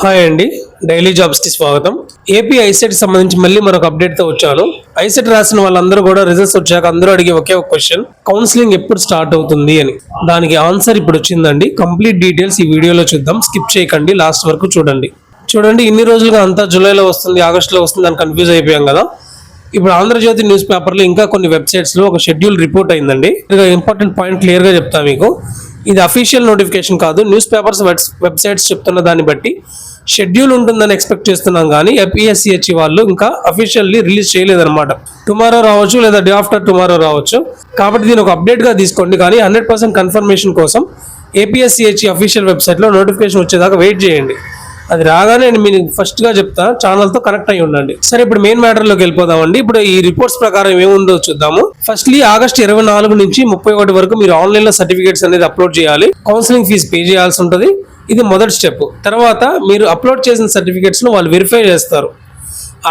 Hi అండి, daily jobs కి స్వాగతం. ఏపీ ఐసెట్ సంబంధించి మళ్ళీ మరొక అప్డేట్ తో వచ్చాను. ఐసెట్ రాసిన వాళ్ళందరూ కూడా రిజల్ట్స్ వచ్చాక అందరూ అడిగే ఒకే ఒక క్వశ్చన్, కౌన్సిలింగ్ ఎప్పుడు స్టార్ట్ అవుతుంది అని. దానికి ఆన్సర్ ఇప్పుడు వచ్చిందండి. కంప్లీట్ డీటెయిల్స్ ఈ వీడియోలో చూద్దాం. స్కిప్ చేయకండి, లాస్ట్ వరకు చూడండి. ఇన్ని రోజులుగా అంతా జూలైలో వస్తుంది, ఆగస్టులో వస్తుంది అని కన్ఫ్యూజ్ అయిపోయాం కదా. ఇప్పుడు ఆంధ్రజ్యోతి న్యూస్ పేపర్లో ఇంకా కొన్ని వెబ్సైట్స్లో ఒక షెడ్యూల్ రిపోర్ట్ అయిందండి. ఇంపార్టెంట్ పాయింట్ క్లియర్గా చెప్తా మీకు. ఇది అఫీషియల్ నోటిఫికేషన్ కాదు, న్యూస్ పేపర్స్ వెబ్సైట్స్ చెప్తున్న దాన్ని బట్టి షెడ్యూల్ ఉంటుందని ఎక్స్పెక్ట్ చేస్తున్నాం. కానీ ఏపీఎస్సిహెచ్ వాళ్ళు ఇంకా అఫీషియల్లీ రిలీజ్ చేయలేదన్నమాట. టుమారో రావచ్చు లేదా డే ఆఫ్టర్ టుమారో రావచ్చు. కాబట్టి దీని ఒక అప్డేట్గా తీసుకోండి. కానీ 100% కన్ఫర్మేషన్ కోసం ఏపీఎస్సిహెచ్ అఫీషియల్ వెబ్సైట్లో నోటిఫికేషన్ వచ్చేదాకా వెయిట్ చేయండి. అది రాగానే నేను మీకు ఫస్ట్గా చెప్తా, ఛానల్తో కనెక్ట్ అయ్యి ఉండండి. సరే, ఇప్పుడు మెయిన్ మ్యాటర్లోకి వెళ్ళిపోదామండి. ఇప్పుడు ఈ రిపోర్ట్స్ ప్రకారం ఏముందో చూద్దాము. ఫస్ట్లీ ఆగస్ట్ 24 నుంచి 31 వరకు మీరు ఆన్లైన్లో సర్టిఫికేట్స్ అనేది అప్లోడ్ చేయాలి. కౌన్సిలింగ్ ఫీజు పే చేయాల్సి ఉంటుంది. ఇది మొదటి స్టెప్. తర్వాత మీరు అప్లోడ్ చేసిన సర్టిఫికేట్స్ను వాళ్ళు వెరిఫై చేస్తారు.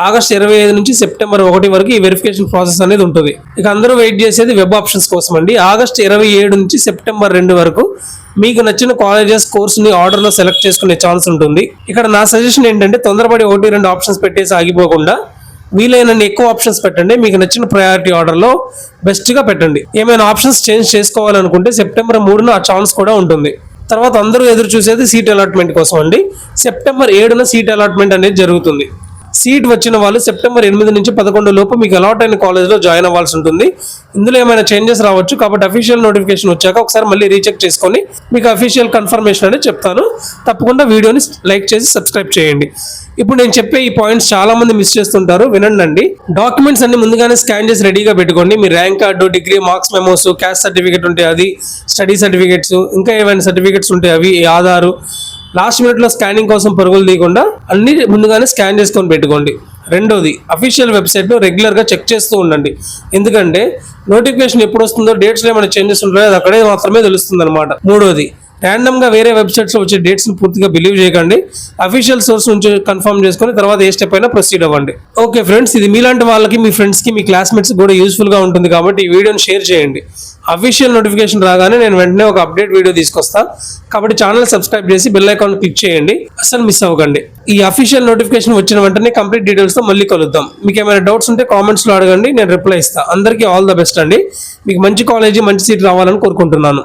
ఆగస్ట్ 25 నుంచి సెప్టెంబర్ 1 వరకు ఈ వెరిఫికేషన్ ప్రాసెస్ అనేది ఉంటుంది. ఇక అందరూ వెయిట్ చేసేది వెబ్ ఆప్షన్స్ కోసం అండి. ఆగస్ట్ 27 నుంచి సెప్టెంబర్ 2 వరకు మీకు నచ్చిన కాలేజెస్ కోర్సుని ఆర్డర్లో సెలెక్ట్ చేసుకునే ఛాన్స్ ఉంటుంది. ఇక్కడ నా సజెషన్ ఏంటంటే, తొందరపడి 1-2 ఆప్షన్స్ పెట్టేసి ఆగిపోకుండా వీలైనన్ని ఎక్కువ ఆప్షన్స్ పెట్టండి. మీకు నచ్చిన ప్రయారిటీ ఆర్డర్లో బెస్ట్గా పెట్టండి. ఏమైనా ఆప్షన్స్ చేంజ్ చేసుకోవాలనుకుంటే సెప్టెంబర్ 3న ఆ ఛాన్స్ కూడా ఉంటుంది. తర్వాత అందరూ ఎదురు చూసేది సీట్ అలాట్మెంట్ కోసం అండి. సెప్టెంబర్ 7న సీట్ అలాట్మెంట్ అనేది జరుగుతుంది. సీట్ వచ్చిన వాళ్ళు సెప్టెంబర్ 8 నుంచి 11 లోపు మీకు అలాట్ అయిన కాలేజ్లో జాయిన్ అవ్వాల్సి ఉంటుంది. ఇందులో ఏమైనా చేంజెస్ రావచ్చు. కాబట్టి అఫీషియల్ నోటిఫికేషన్ వచ్చాక ఒకసారి మళ్ళీ రీచెక్ చేసుకొని మీకు అఫీషియల్ కన్ఫర్మేషన్ అనేది చెప్తాను. తప్పకుండా వీడియోని లైక్ చేసి సబ్స్క్రైబ్ చేయండి. ఇప్పుడు నేను చెప్పే ఈ పాయింట్స్ చాలా మంది మిస్ చేస్తుంటారు, వినండి. డాక్యుమెంట్స్ అన్ని ముందుగానే స్కాన్ చేసి రెడీగా పెట్టుకోండి. మీ rank card, degree marks memos, caste certificate ఉంటే అది, స్టడీ సర్టిఫికేట్స్, ఇంకా ఏమైనా సర్టిఫికేట్స్ ఉంటే అవి, ఆధారు. లాస్ట్ మినిట్లో స్కానింగ్ కోసం పరుగులు తీయకుండా అన్ని ముందుగానే స్కాన్ చేసుకొని పెట్టుకోండి. రెండోది, అఫీషియల్ వెబ్సైట్ను రెగ్యులర్గా చెక్ చేస్తూ ఉండండి. ఎందుకంటే నోటిఫికేషన్ ఎప్పుడు వస్తుందో, డేట్స్లో ఏమైనా చేంజెస్ ఉంటాయో అది అక్కడే మాత్రమే తెలుస్తుంది అనమాట. మూడోది, ర్యాండమ్గా వేరే వెబ్సైట్స్లో వచ్చే డేట్స్ని పూర్తిగా బిలీవ్ చేయకండి. అఫీషియల్ సోర్స్ నుంచి కన్ఫర్మ్ చేసుకొని తర్వాత ఏ స్టెప్ అయినా ప్రొసీడ్ అవ్వండి. ఓకే ఫ్రెండ్స్, ఇది మీలాంటి వాళ్ళకి, మీ ఫ్రెండ్స్కి, మీ క్లాస్మేట్స్ కూడా యూస్ఫుల్గా ఉంటుంది. కాబట్టి ఈ వీడియోని షేర్ చేయండి. అఫీషియల్ నోటిఫికేషన్ రాగానే నేను వెంటనే ఒక అప్డేట్ వీడియో తీసుకొస్తా. కాబట్టి ఛానల్ సబ్స్క్రైబ్ చేసి బెల్ ఐకాన్ క్లిక్ చేయండి. అసలు మిస్ అవ్వకండి. ఈ అఫీషియల్ నోటిఫికేషన్ వచ్చిన వెంటనే కంప్లీట్ డీటెయిల్స్తో మళ్ళీ కలుద్దాం. మీకు ఏమైనా డౌట్స్ ఉంటే కామెంట్స్లో అడగండి, నేను రిప్లై ఇస్తాను. అందరికీ ఆల్ ద బెస్ట్ అండి. మీకు మంచి కాలేజీ, మంచి సీట్ రావాలని కోరుకుంటున్నాను.